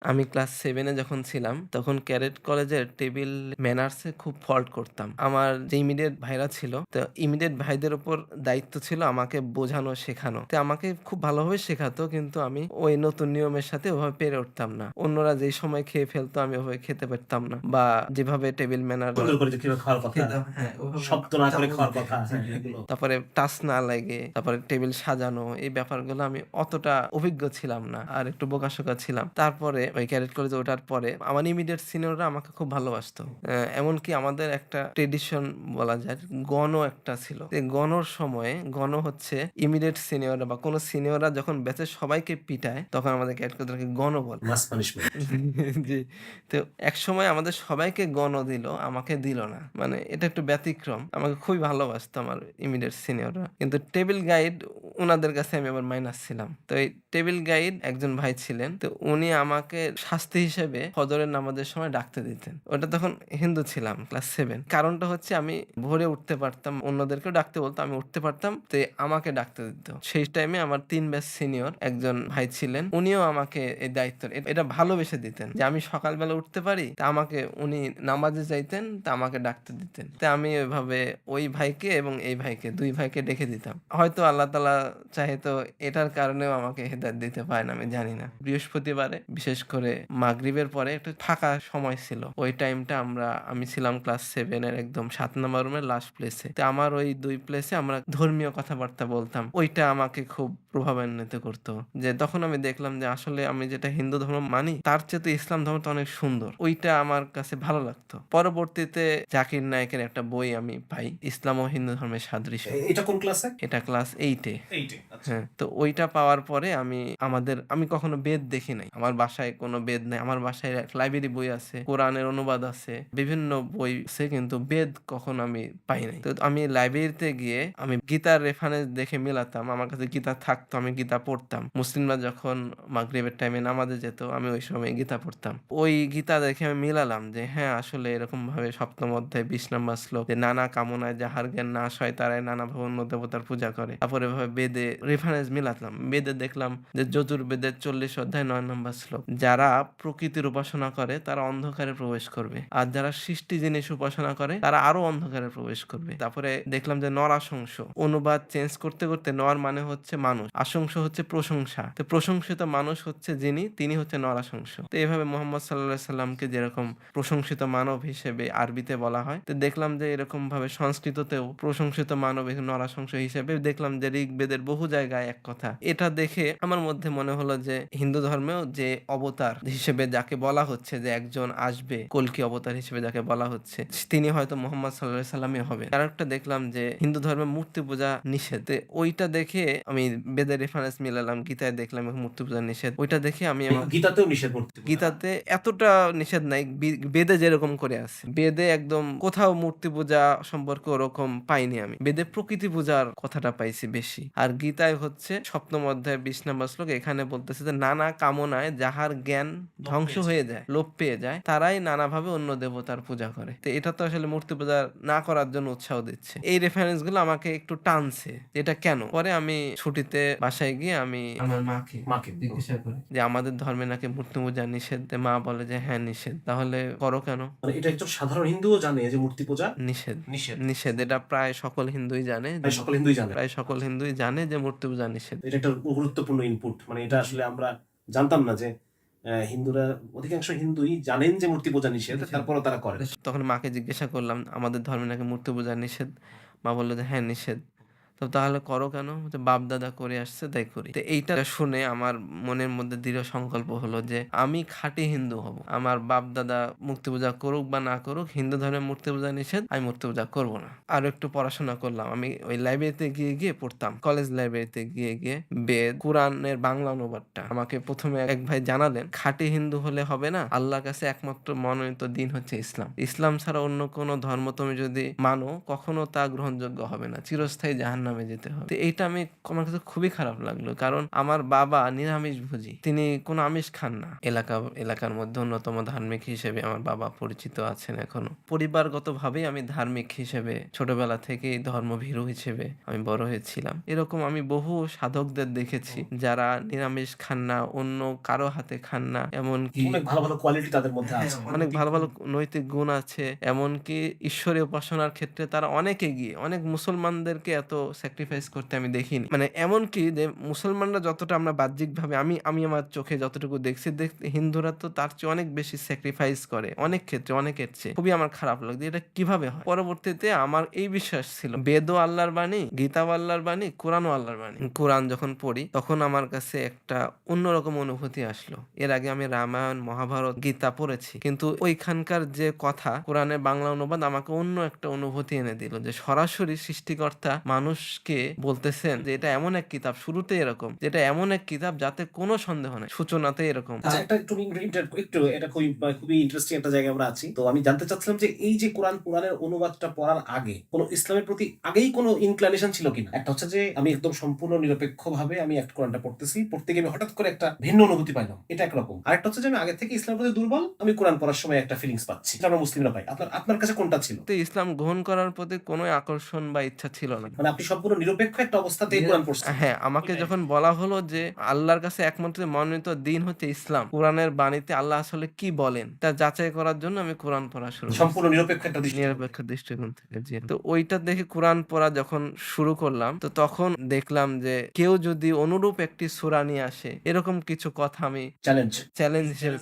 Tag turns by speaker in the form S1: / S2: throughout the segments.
S1: আমি ক্লাস 7 এ যখন ছিলাম, তখন ক্যাডেট কলেজের টেবিল ম্যানার্স এ খুব ফল্ট করতাম। আমার যে ইমিডিয়েট ভাইরা ছিল, তো ইমিডিয়েট ভাইদের উপর দায়িত্ব ছিল আমাকে বোঝানো, শেখানো। তো আমাকে খুব ভালোভাবে শেখাতো, কিন্তু আমি ওই নতুন নিয়মের সাথে ওভাবে পেরে উঠতাম না। অন্যরা যেই সময় খেয়ে ফেলতো, আমি ওভাবে খেতে পারতাম না। বা যেভাবে টেবিল ম্যানার
S2: সুন্দর করে যে কিভাবে খাওয়ার কথা,
S1: খেতাম, হ্যাঁ, ওভাবে
S2: শব্দ না করে
S1: চামচ
S2: খাওয়ার
S1: দিয়ে,
S2: কথা,
S1: হ্যাঁ,
S2: হ্যাঁ, এগুলো।
S1: তারপরে টাচ না লেগে, তারপরে টেবিল সাজানো, এই ব্যাপারগুলো আমি অতটা অভিজ্ঞ ছিলাম না। আর একটু বোকা-শোকা ছিলাম। তারপরে ওই ক্যাডেট কলেজে ওঠার পরে আমার ইমিডিয়েট সিনিয়ররা আমাকে খুব ভালোবাসতো। এমনকি আমাদের একটা ট্র্যাডিশন বলা যায়, গণ একটা ছিল। এই গণর সময়ে গণ হচ্ছে ইমিডিয়েট সিনিয়ররা বা কোনো সিনিয়ররা যখন ব্যাচের সবাইকে পিটায়, তখন আমাদের ক্যাডেট কলেজকে গণ বলে।
S2: মাস পানিশমেন্ট।
S1: জি। তো একসময় আমাদের সবাইকে গণ দিল, আমাকে দিল না। মানে এটা একটু ব্যতিক্রম। আমাকে খুবই ভালোবাসতো আমার ইমিডিয়েট সিনিয়ররা। কিন্তু টেবল গাইড উনাদের কাছে আমি আবার মাইনাস ছিলাম। তো এই টেবল গাইড একজন ভাই ছিলেন। তো উনি আমাকে শাস্তি হিসেবে ফজরের নামাজের সময় ডাকতে দিতেন। ওটা তখন হিন্দু ছিলাম, ক্লাস 7। কারণটা হচ্ছে আমি ভোরে উঠতে পারতাম, অন্যদেরকেও ডাকতে বলতো, আমি উঠতে পারতাম। তো আমাকে ডাকতে দিত। সেই টাইমে আমার ৩ ব্যাচ সিনিয়র একজন ভাই ছিলেন। উনিও আমাকে এই দায়িত্ব এটা ভালোবেসে দিতেন যে আমি সকালবেলা উঠতে পারি। তা আমাকে উনি নামাজে যাইতেন, তা আমাকে ডাকতে দিতেন। তো আমি ওইভাবে ওই ভাইকে এবং এই ভাইকে ২ ভাইকে ডেকে দিতাম। হয়তো আল্লাহ তাআলা চাইতো এটার কারণেও আমাকে হেদায়েত দিতে পারেন, আমি জানি না। বৃহস্পতিবারে বিশেষ করে মাগরিবের পরে একটু ফাঁকা সময় ছিল। ওই টাইমটা আমি ছিলাম ক্লাস 7 এর একদম ৭ নাম্বার রুমের লাস্ট প্লেসে। তো আমার ওই ২ প্লেসে আমরা ধর্মীয় কথাবার্তা বলতাম। ওইটা আমাকে খুব প্রভাবান্বিত করত। যে তখন আমি দেখলাম যে আসলে আমি যেটা হিন্দু ধর্ম মানি, তার চেয়ে ইসলাম ধর্মটা অনেক সুন্দর। ওইটা আমার কাছে ভালো লাগতো। পরবর্তীতে জাকির নায়েকের একটা বই আমি পাই, ইসলাম ও হিন্দু ধর্মের সাদৃশ্য।
S2: এটা কোন ক্লাসে?
S1: এটা ক্লাস 8 এ।
S2: 8 এ। আচ্ছা।
S1: হ্যাঁ, তো ওইটা পাওয়ার পরে আমি কখনো বেদ দেখি নাই। আমার বাসায় কোনো বেদ নাই। আমার বাসায় লাইব্রেরি বই আছে, কোরআনের অনুবাদ আছে, বিভিন্ন বই আছে, কিন্তু বেদ কখনো আমি পাই নাই। তো আমি লাইব্রেরিতে গিয়ে আমি গীতার রেফারেন্স দেখে মিলাতাম। আমার কাছে গীতা থাকতো, আমি গীতা পড়তাম। মুসলিমরা যখন মাগরিবের টাইমে নামাজে যেত, আমি ওই সময় গীতা পড়তাম। ওই গীতা দেখে আমি মিলালাম যে হ্যাঁ, আসলে এরকম ভাবে ৭ম অধ্যায় ২০ নম্বর শ্লোক যে নানা কামনায় যাহার জ্ঞান নাশ হয় তারাই নানা অন্য দেবতার পূজা করে। তারপরে এভাবে বেদে রেফারেন্স মিলাতাম। বেদে দেখলাম যে যজুর্বেদের ৪০ অধ্যায় ৯ নম্বর শ্লোক, যারা প্রকৃতির উপাসনা করে তারা অন্ধকারে প্রবেশ করবে, আর যারা সৃষ্টি জিনিস উপাসনা করে তারা আরো অন্ধকারে প্রবেশ করবে। তারপরে দেখলাম যে নরাশংস, অনুবাদ চেঞ্জ করতে করতে নর মানে হচ্ছে মানুষ, আশংস হচ্ছে প্রশংসা। তো প্রশংসিত মানুষ হচ্ছে তিনি হচ্ছে নরাশংস। তো এইভাবে মোহাম্মদ সাল্লাল্লাহু আলাইহি সাল্লামকে যেরকম প্রশংসিত মানব হিসেবে আরবিতে বলা হয়, তো দেখলাম যে এরকম ভাবে সংস্কৃততেও প্রশংসিত মানব নরাশংস হিসেবে দেখলাম যে ঋগ্বেদের বহু জায়গায় এক কথা। এটা দেখে আমার মধ্যে মনে হলো যে হিন্দু ধর্মেও যে অবতার হিসেবে যাকে বলা হচ্ছে, যে একজন আসবে কল্কি অবতার হিসেবে যাকে বলা হচ্ছে, তিনি হয়তো মোহাম্মদ সাল্লাল্লাহু আলাইহি সাল্লামই হবে। আরেকটা দেখলাম যে হিন্দু ধর্মে মূর্তি পূজা নিষেধ। তো ওইটা দেখে আমি বেদের রেফারেন্স মিলালাম, গীতায় দেখলাম মূর্তি পূজা নিষেধ। ওইটা দেখে আমি আমার
S2: গীতাতেও নিষেধ মূর্তি পূজা।
S1: গীতাতে এতটা নিষেধ নাই, বেদে যেরকম করে আছে। বেদে একদম কোথাও মূর্তি পূজা সম্পর্কে ওরকম পাইনি আমি। বেদে প্রকৃতি পূজার কথাটা পাইছি বেশি। আর গীতায় হচ্ছে ৭ম অধ্যায় ২০ নম্বর শ্লোক, এখানে বলতেছে যে নানা কামনায় যাহার জ্ঞান ধ্বংস হয়ে যায়, লোপ পেয়ে যায়, তারাই নানাভাবে অন্য দেবতার পূজা করে। তো এটা তো আসলে মূর্তি পূজা না করার জন্য উৎসাহ দিচ্ছে। এই রেফারেন্স গুলো আমাকে একটু টানছে, এটা কেন। পরে আমি ছুটিতে বাসায় গিয়ে আমি আমার মাকে জিজ্ঞাসা করি যে আমাদের ধর্মে নাকি মূর্তি পূজা নিষেধ। মা বলে যে হ্যাঁ নিষেধ। তাহলে করো কেন?
S2: মানে এটা একজন সাধারণ হিন্দুও জানে যে মূর্তি পূজা
S1: নিষেধ।
S2: নিষেধ।
S1: নিষেধ। এটা প্রায় সকল হিন্দুই জানে যে
S2: সকল হিন্দুই জানে।
S1: প্রায় সকল হিন্দুই জানে যে মূর্তি পূজা নিষেধ।
S2: এটা একটা গুরুত্বপূর্ণ ইনপুট। মানে এটা আসলে আমরা জানতাম না যে হিন্দুরা, অধিকাংশ হিন্দুই জানেন যে মূর্তি পূজা নিষেধ, তারপরেও তারা করে।
S1: তখন মাকে জিজ্ঞাসা করলাম আমাদের ধর্মে নাকি মূর্তি পূজা নিষেধ। মা বলল যে হ্যাঁ নিষেধ। তো তাহলে করো কেন? যে বাপ দাদা করে আসছে তাই করি। তো এইটা শুনে আমার মনের মধ্যে দৃঢ় সংকল্প হলো যে আমি খাঁটি হিন্দু হব। আমার বাপ দাদা মূর্তি পূজা করুক বা না করুক, হিন্দু ধর্মের মূর্তি পূজা নিষেধ, আমি মূর্তি পূজা করব না। আরো একটু পড়াশোনা করলাম। আমি ওই লাইব্রেরিতে গিয়ে পড়তাম। কলেজ লাইব্রেরিতে গিয়ে বেদ, কোরআনের বাংলা অনুবাদটা আমাকে প্রথমে এক ভাই জানালেন, খাঁটি হিন্দু হলে হবে না, আল্লাহর কাছে একমাত্র মনোনীত দিন হচ্ছে ইসলাম। ইসলাম ছাড়া অন্য কোনো ধর্ম তুমি যদি মানো, কখনো তা গ্রহণযোগ্য হবে না, চিরস্থায়ী জাহান্নামে জাহান্নামে যেতে হবে। তো এইটা আমার কাছে খুবই খারাপ লাগলো। কারণ আমার বাবা নিরামিষভোজী। তিনি কোনো আমিষ খান না। এলাকার মধ্যে অন্যতম ধার্মিক হিসেবে আমার বাবা পরিচিত আছেন এখনো। পরিবারগতভাবেই আমি ধার্মিক হিসেবে ছোটবেলা থেকেই ধর্মভীরু হিসেবে আমি বড় হয়েছিলাম। এরকম আমি বহু সাধকদের দেখেছি যারা নিরামিষ খান না, অন্য কারো হাতে খান না। এমনকি
S2: অনেক ভালো ভালো কোয়ালিটি তাদের মধ্যে
S1: হ্যাঁ,
S2: আছে।
S1: অনেক ভালো, ভালো নৈতিক গুণ আছে। এমনকি ঈশ্বরীয় উপাসনার ক্ষেত্রে তারা অনেক এগিয়ে। অনেক মুসলমানদেরকে এত স্যাক্রিফাইস করতে আমি দেখিনি। মানে এমনকি যে মুসলমানরা যতটা আমরা বাহ্যিকভাবে আমি আমার চোখে যতটুকু দেখছি, হিন্দুরা তো তার চেয়ে অনেক বেশি স্যাক্রিফাইস করে। অনেক ক্ষেত্রে, অনেকের চেয়ে। খুবই আমার খারাপ লাগছে। এটা কিভাবে হয়? পরবর্তীতে আমার এই বিশ্বাস ছিল, বেদও আল্লাহর বাণী, গীতাও আল্লাহর বাণী, কোরআনও আল্লাহর বাণী। কোরআন যখন পড়ি তখন আমার কাছে একটা অন্যরকম অনুভূতি আসলো। এর আগে আমি রামায়ণ, মহাভারত, গীতা পড়েছি, কিন্তু ওইখানকার যে কথা, কোরআনের বাংলা অনুবাদ আমাকে অন্য একটা অনুভূতি এনে দিল, যে সরাসরি সৃষ্টিকর্তা মানুষকে বলতেছেন যে এটা এমন এক কিতাব, শুরুতে এরকম, যেটা এমন এক কিতাব যাতে কোনো সন্দেহ নেই, সূচনাতে এরকম।
S2: আচ্ছা, একটা একটু এটা খুবই ইন্টারেস্টিং একটা জায়গায় আমরা আছি। তো আমি জানতে চাচ্ছিলাম যে এই যে কোরআনের অনুবাদটা পড়ার আগে কোন ইসলামের প্রতি আগেই কোনো ইনক্লিনেশন ছিল কিনা। একটা হচ্ছে যে আমি একদম সম্পূর্ণ নিরপেক্ষভাবে আমি একটা কোরআনটা পড়তে গিয়ে আমি হঠাৎ করে একটা ভিন্ন অনুভূতি পাইলাম, এটা একরকম। আরেকটা হচ্ছে যে আমি আগে থেকে ইসলামের প্রতি দুর্বল, আমি কোরআন পড়ার সময় একটা ফিলিংস পাচ্ছি, এটা আমরা মুসলিমরা পাই। আপনার কাছে কোনটা ছিল?
S1: তো ইসলাম গ্রহণ করার প্রতি কোনো আকর্ষণ বা ইচ্ছা ছিল না।
S2: মানে আপনি সম্পূর্ণ নিরপেক্ষ একটা অবস্থাতেই কোরআন পড়ছেন?
S1: হ্যাঁ, আমাকে যখন বলা হলো যে আল্লাহর কাছে একমাত্র মনোনীত দিন হচ্ছে ইসলাম, কোরআনের বাণীতে আল্লাহ আসলে কি বলেন তা যাচাই করার জন্য আমি কোরআন পড়া শুরু করি।
S2: সম্পূর্ণ নিরপেক্ষ একটা দৃষ্টি।
S1: নিরপেক্ষ দৃষ্টিকোণ থেকে, জি। তো ওইটা দেখে কোরআন পড়া যখন শুরু করলাম, তো তখন দেখলাম যে কেউ যদি অনুরূপ একটি সূরা নিয়ে আসে, এরকম কিছু কথা আমি চ্যালেঞ্জ হিসেবে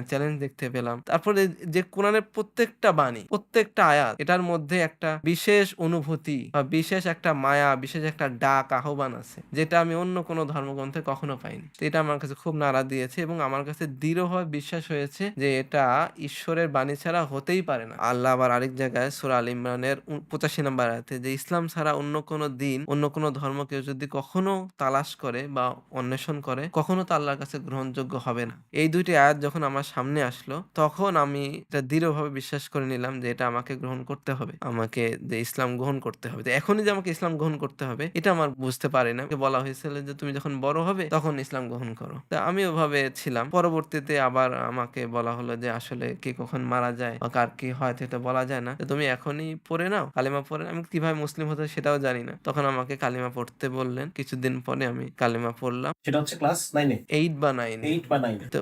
S1: চ্যালেঞ্জ দেখতে পেলাম। তারপরে যে কোরআনের প্রত্যেকটা বাণী, প্রত্যেকটা আয়াত, এটার মধ্যে একটা বিশেষ অনুভূতি বা বিশেষ একটা মায়া, বিশেষ একটা ডাক, আহ্বান আছে, যেটা আমি অন্য কোনো ধর্মগ্রন্থে কখনো পাইনি। তো এটা আমার কাছে খুব নাড়া দিয়েছে এবং আমার কাছে দৃঢ়ভাবে বিশ্বাস হয়েছে যে এটা ঈশ্বরের বাণী ছাড়া হতেই পারে না। আল্লাহ আবার আরেক জায়গায় সূরা আল ইমরানের 85 নম্বর আয়াতে, যে ইসলাম ছাড়া অন্য কোনো দিন, অন্য কোনো ধর্ম কেউ যদি কখনো তালাশ করে বা অন্বেষণ করে, কখনো তা আল্লাহর কাছে গ্রহণযোগ্য হবে না। এই দুইটি আয়াত যখন আমার সামনে আসলো, তখন আমি এটা দৃঢ়ভাবে বিশ্বাস করে নিলাম যে এটা আমাকে গ্রহণ করতে হবে, আমাকে যে ইসলাম গ্রহণ করতে হবে। তো এখনই যে আমাকে ইসলাম গ্রহণ করতে হবে, এটা আমার বুঝতে পারি না। বলা হয়েছিল যে তুমি যখন বড় হবে তখন ইসলাম গ্রহণ করো। তা আমি ওভাবে ছিলাম। পরবর্তীতে আবার আমাকে বলা হলো যে আসলে কে কখন মারা যায় বা কার কি হয় এটা বলা যায় না, তো তুমি এখনই পড়ে নাও, কালিমা পড়ে। আমি কিভাবে মুসলিম হতে সেটাও জানি না, তখন আমাকে কালিমা পড়তে বললেন। কিছুদিন পরে আমি কালিমা পড়লাম।
S2: সেটা হচ্ছে ক্লাস 9 এ,
S1: 8 বা 9 এ।
S2: 8 বা 9 এ।
S1: তো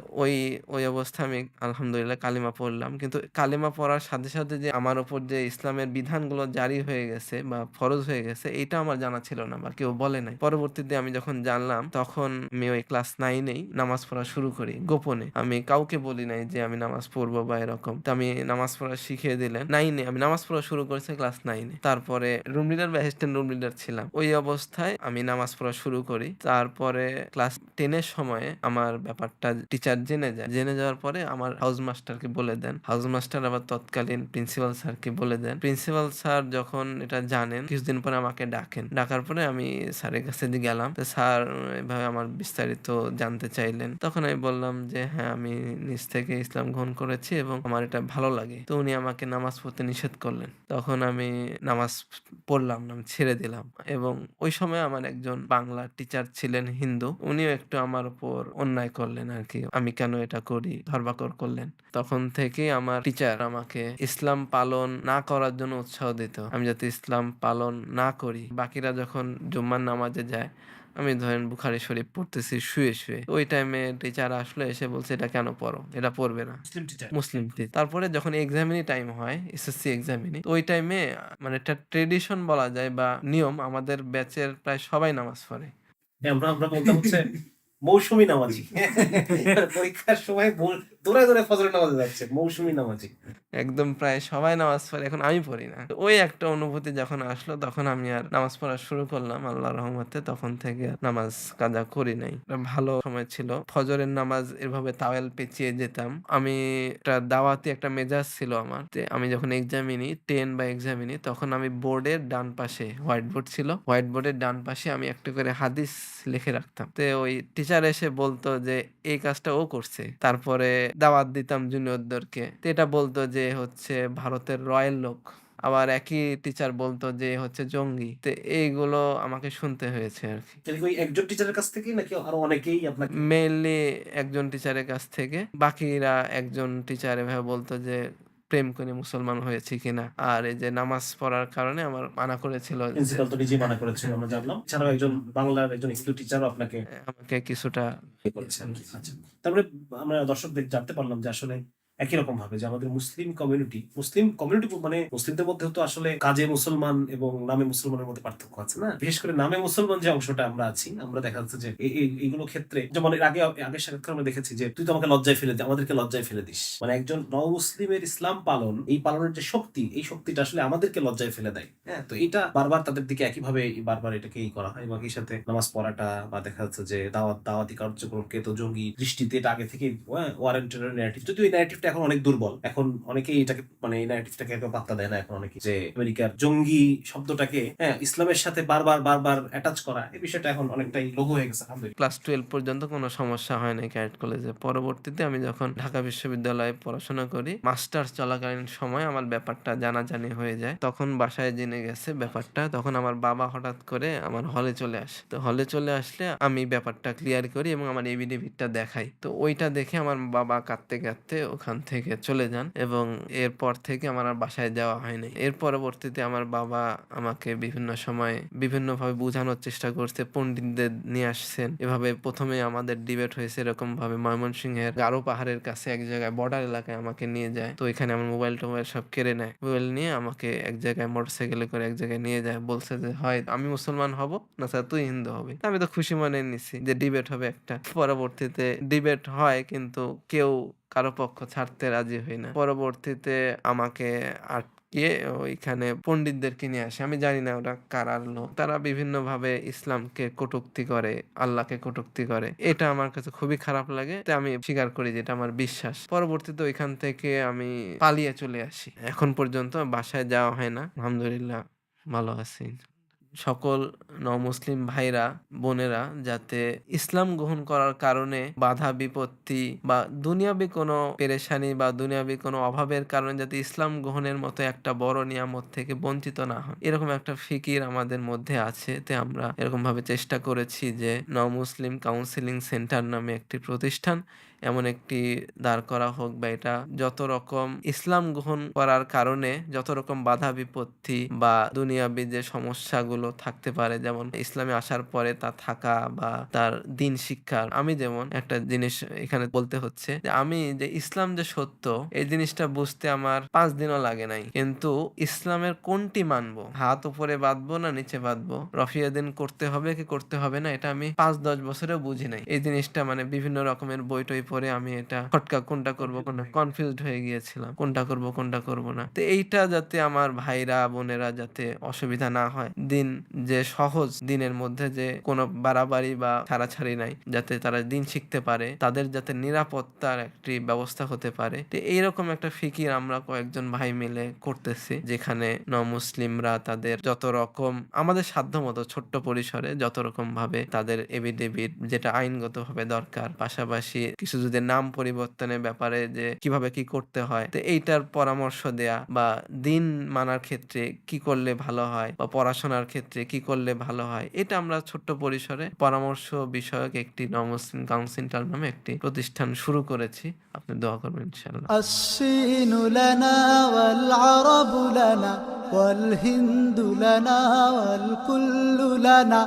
S1: ওই অবস্থায় আমি আলহামদুলিল্লাহ কালিমা পড়লাম। কিন্তু কালিমা পড়ার সাথে, সাথে যে আমার উপর যে ইসলামের বিধানগুলো জারি হয়ে গেছে বা ফরজ হয়ে গেছে, এইটা আমার জানা ছিল না বা কেউ বলে নাই। পরবর্তীতে আমি যখন জানলাম, তখন আমি ওই ক্লাস 9 এই নামাজ পড়া শুরু করি গোপনে। আমি কাউকে বলি নাই যে আমি নামাজ পড়বো বা এরকম। তো আমি নামাজ পড়া শিখিয়ে দিলেন 9 এ। আমি নামাজ পড়া শুরু করেছি ক্লাস 9 এ। তারপরে রুম লিডার বা অ্যাসিস্ট্যান্ট রুম লিডার ছিলাম। ওই অবস্থায় আমি নামাজ পড়া শুরু করি। তারপরে ক্লাস 10 এর সময়ে আমার ব্যাপারটা টিচার জেনে যায়। জেনে যাওয়ার পরে আমার হাউস মাস্টারকে বলে দেন। হাউস মাস্টার আবার তৎকালীন প্রিন্সিপাল স্যারকে বলে দেন। প্রিন্সিপাল স্যার যখন এটা জানেন, কিছুদিন পরে আমাকে ডাকেন। ডাকার পরে আমি স্যারের কাছে গেলাম। তো স্যার এভাবে আমার বিস্তারিত জানতে চাইলেন। তখন আমি বললাম যে হ্যাঁ, আমি নিজ থেকে ইসলাম গ্রহণ করেছি এবং আমার এটা ভালো লাগে। তো উনি আমাকে নামাজ পড়তে নিষেধ করলেন। তখন আমি নামাজ পড়লাম না, আমি ছেড়ে দিলাম। এবং ওই সময় আমার একজন বাংলা টিচার ছিলেন হিন্দু, উনিও একটু আমার উপর অন্যায় করলেন আর কি, আমি কেন এটা করি ধরপাকড় করলেন। তখন থেকে আমার টিচার আমাকে ইসলাম পালন না করার জন্য উৎসাহ দিত, আমি যাতে ইসলাম পালন না করি। বাকিরা যখন জুম্মার নামাজে যায়, আমি ধরেন বুখারী শরীফ পড়তেছি শুয়ে শুয়ে, ওই টাইমে টিচার আসলে এসে বলছে এটা কেন পড়ো, এটা পড়বে না। মুসলিম টিচার। তারপরে যখন এক্সামিনি টাইম হয়, এসএসসি এক্সামিনি, তো ওই টাইমে মানে একটা ট্রেডিশন বলা যায় বা নিয়ম, আমাদের ব্যাচের প্রায় সবাই নামাজ পড়ে।
S2: আমরা বলতাম হচ্ছে মৌসুমী নামাজি। পরীক্ষার সময় দৌড়ায় দৌড়ায় ফজরের নামাজে যাচ্ছে, মৌসুমী নামাজি।
S1: একদম প্রায় সবাই নামাজ পড়ে, এখন আমি পড়ি না। তো ওই একটা অনুভূতি যখন আসলো, তখন আমি আর নামাজ পড়া শুরু করলাম আল্লাহর রহমতে। তখন থেকে আর নামাজ কাজা করি নাই। একটা ভালো সময় ছিল। ফজরের নামাজ এভাবে তাওয়েল পেঁচিয়ে যেতাম। আমি একটা দাওয়াতি একটা মেজাজ ছিল আমার। আমি যখন এক্সামিনি 10 বা এক্সামিনি, তখন আমি বোর্ডের ডান পাশে, হোয়াইট বোর্ড ছিল, হোয়াইট বোর্ডের ডান পাশে আমি একটা করে হাদিস লিখে রাখতাম। তো ওই টিচার এসে বলতো যে এই কাজটা ও করছে। তারপরে দাওয়াত দিতাম জুনিয়রদেরকে, তো এটা বলতো যে হচ্ছে ভারতের রয়্যাল লোক, আবার একই টিচার বলতো যে এ হচ্ছে জঙ্গি। তো এইগুলো আমাকে শুনতে হয়েছে আরকি।
S2: এটা কি ওই একজন টিচারের কাছ থেকেই নাকি আরো অনেকেই আপনাকে?
S1: মেইনলি একজন টিচারের কাছ থেকে। বাকিরা একজন টিচার এভাবে বলতো যে প্রেম করে মুসলমান হয়েছি কিনা। আর এই যে নামাজ পড়ার কারণে আমার মানা করেছিল যে
S2: প্রিন্সিপাল তো নিজেই মানা করেছিল
S1: হ্যাঁ,
S2: আমরা জানলাম। এছাড়াও একজন বাংলার একজন এক্সিকিউটিভ টিচারও আপনাকে
S1: আমাকে কিছুটা
S2: করেছেন। আচ্ছা। তারপরে আমরা দর্শকদের জানতে পারলাম যে আসলে একই রকম ভাবে যে আমাদের মুসলিম কমিউনিটি মানে মুসলিমদের মধ্যেও তো আসলে কাজে মুসলমান এবং নামে মুসলমানের মধ্যে পার্থক্য আছে না? বিশেষ করে নামে মুসলমান যে অংশটা আমরা আছি, আমরা দেখা যাচ্ছে যে এইগুলো ক্ষেত্রে যেমন এর আগের সাক্ষাৎকার আমরা দেখেছি যে তুই তো আমাকে লজ্জায় ফেলে দিস, আমাদেরকে লজ্জায় ফেলে দিস। মানে একজন নও-মুসলিমের ইসলাম পালন, এই পালনের যে শক্তি, এই শক্তিটা আসলে আমাদেরকে লজ্জায় ফেলে দেয়। হ্যাঁ, তো এটা বারবার তাদের দিকে একইভাবে বারবার এটাকে করা হয় এবং এর সাথে নামাজ পড়াটা বা দেখা যাচ্ছে যে দাওয়াতি কার্যক্রমকে তো জঙ্গি দৃষ্টিতে এটা আগে থেকে ওয়ারেন্টেড ন্যারেটিভ, যদিও এই ন্যারেটিভটা এখন অনেক দুর্বল। এখন অনেকেই এটাকে মানে এই ন্যারেটিভটাকে একদম পাত্তা দেয় না এখন অনেকে, যে আমেরিকার জঙ্গি শব্দটাকে ইসলামের সাথে বারবার অ্যাটাচ করা, এই বিষয়টা এখন অনেকটাই লঘু হয়ে গেছে আলহামদুলিল্লাহ।
S1: ক্লাস 12 পর্যন্ত কোনো সমস্যা হয় নাই ক্যাডেট কলেজে। পরবর্তীতে আমি যখন ঢাকা বিশ্ববিদ্যালয়ে পড়াশোনা করি, মাস্টার্স চলাকালীন সময় আমার ব্যাপারটা জানাজানি হয়ে যায়। তখন বাসায় জেনে গেছে ব্যাপারটা। তখন আমার বাবা হঠাৎ করে আমার হলে চলে আসে। তো হলে চলে আসলে আমি ব্যাপারটা ক্লিয়ার করি এবং আমার এফিডেভিটটা দেখাই। তো ওইটা দেখে আমার বাবা কাঁদতে ওখান থেকে চলে যান এবং এরপর থেকে আমার আর বাসায় যাওয়া হয় নাই। এর পরবর্তীতে আমার বাবা আমাকে বিভিন্ন সময় বিভিন্নভাবে বোঝানোর চেষ্টা করছে, পণ্ডিতদের নিয়ে আসছেন। এভাবে ১ম এ আমাদের ডিবেট হয়েছে এরকমভাবে ময়মনসিংহের গারো পাহাড়ের কাছে এক জায়গায় বর্ডার এলাকায় আমাকে নিয়ে যায়। তো এখানে আমার মোবাইল-টোবাইল সব কেড়ে নেয়। মোবাইল নিয়ে আমাকে এক জায়গায় মোটরসাইকেলে করে এক জায়গায় নিয়ে যায়। বলছে যে, "হয় আমি মুসলমান হব, না স্যার তুই হিন্দু হবি।" তো আমি তো খুশি মনে নিছি যে ডিবেট হবে একটা। পরবর্তীতে ডিবেট হয় কিন্তু কেউ কারো পক্ষ ছাড়তে রাজি হই না। পরবর্তীতে আমাকে আটকিয়ে ওইখানে পণ্ডিতদেরকে নিয়ে আসে। আমি জানি না ওরা কারা লোক। তারা বিভিন্নভাবে ইসলামকে কটূক্তি করে, আল্লাহকে কটূক্তি করে। এটা আমার কাছে খুবই খারাপ লাগে। তো আমি স্বীকার করি যে এটা আমার বিশ্বাস। পরবর্তীতে ওইখান থেকে আমি পালিয়ে চলে আসি। এখন পর্যন্ত বাসায় যাওয়া হয় না। আলহামদুলিল্লাহ ভালো আছি। সকল নও-মুসলিম ভাইরা, বোনেরা যাতে ইসলাম গ্রহণ করার কারণে বাধা বিপত্তি বা দুনিয়াবি কোনো পেরেশানি বা দুনিয়াবি কোনো অভাবের কারণে যাতে ইসলাম গ্রহণের মতো একটা বড় নিয়ামত থেকে বঞ্চিত না হন। এরকম একটা ফিকির আমাদের মধ্যে আছে। তে আমরা এরকমভাবে চেষ্টা করেছি যে নও-মুসলিম কাউন্সেলিং সেন্টার নামে একটি প্রতিষ্ঠান এমন একটি দাঁড় করা হোক বা এটা যত রকম ইসলাম গ্রহণ করার কারণে যত রকম বাধা বিপত্তি বা দুনিয়াবি যে সমস্যাগুলো থাকতে পারে, যেমন ইসলামে আসার পরে তার থাকা বা তার দিন শিক্ষা। আমি যেমন একটা জিনিস এখানে বলতে হচ্ছে যে আমি যে ইসলাম যে সত্য এই জিনিসটা বুঝতে আমার 5 দিনও লাগে নাই, কিন্তু ইসলামের কোনটি মানবো, হাত উপরে বাঁধবো না নিচে বাঁধবো, রফিয়াদিন করতে হবে কি করতে হবে না, এটা আমি 5-10 বছরেও বুঝি নাই। এই জিনিসটা মানে বিভিন্ন রকমের বই টই পরে আমি এটা ফটকা কোনটা করবো কোনটা কনফিউজড হয়ে গিয়েছিলাম, কোনটা করবো না। তো এইটা যাতে আমার ভাইরা বোনেরা যাতে অসুবিধা না হয়, দিন যে সহজ দিনের মধ্যে যে কোনো বাড়াবাড়ি বা ছাড়াছাড়ি নাই, যাতে তারা দিন শিখতে পারে, তাদের যাতে নিরাপত্তার একটি ব্যবস্থা হতে পারে। তো এইরকম একটা ফিকির আমরা কয়েকজন ভাই মিলে করতেছি, যেখানে নও-মুসলিমরা তাদের যত রকম আমাদের সাধ্যমতো ছোট্ট পরিসরে যত রকম ভাবে তাদের এফিডেভিট যেটা আইনগতভাবে দরকার, পাশাপাশি কিছু যদি নাম পরিবর্তনের ব্যাপারে যে কিভাবে কি করতে হয়, তো এইটার পরামর্শ দেয়া বা দিন মানার ক্ষেত্রে কি করলে ভালো হয় বা পড়াশোনার ক্ষেত্রে কি করলে ভালো হয়, এটা আমরা ছোট্ট পরিসরে পরামর্শ বিষয়ক একটি নও-মুসলিম কাউন্সিল নামে একটি প্রতিষ্ঠান শুরু করেছি। আপনি দোয়া করবেন ইনশাআল্লাহ।
S3: الصين لنا والعرب لنا والهند لنا والكل لنا